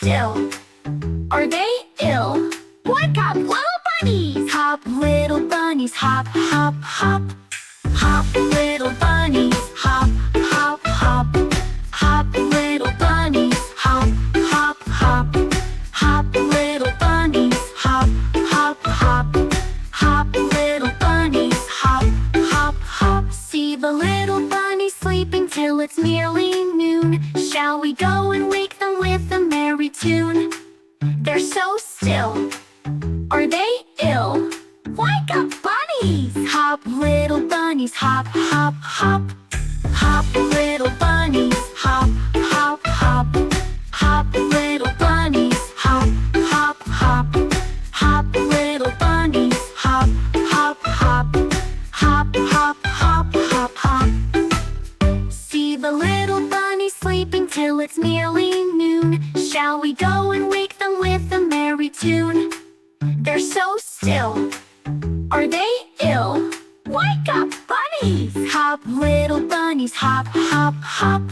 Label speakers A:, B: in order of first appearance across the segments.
A: still. Are they ill? Wake up, little bunnies! Hop, little bunnies, hop, hop, hop. Hop, little bunnies, hop, hop, hop. Hop, little bunnies, hop, hop, hop. Hop, little bunnies, hop, hop, hop. Hop, little bunnies, hop, hop, hop. See the little bunnies sleeping till it's nearly noon. Shall we go and wake them with a merry tune? They're so still. Are they ill? Wake up, bunnies! Hop, little bunnies, hop, hop, hop. Hop, little bunnies, hop, hop, hop. Hop, little bunnies, hop, hop, hop. Hop, little bunnies, hop, hop, hop. Hop, hop, hop, hop, hop. See the little bunnies sleeping till it's nearly noon. Shall we go and wake them with a merry tune? They're so still. Are they ill? Wake up, bunnies! Hop, little bunnies, hop, hop, hop.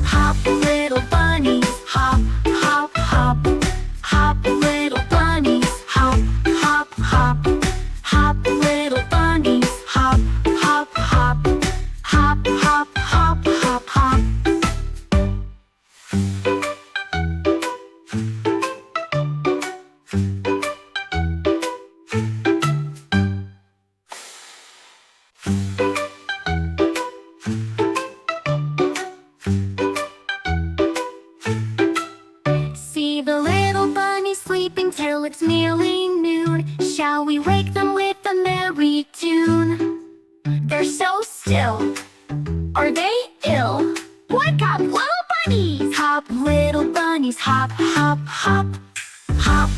A: Hop, little bunnies, hop, hop, hop. Hop, little bunnies, hop, hop, hop. Hop, little bunnies, hop, hop, hop. Hop, hop, hop, hop, hop. See the little bunnies sleeping till it's nearly noon. Shall we wake them with a merry tune? They're so still. Are they ill? Wake up, little bunnies! Hop, little bunnies, hop, hop, hop. Hop,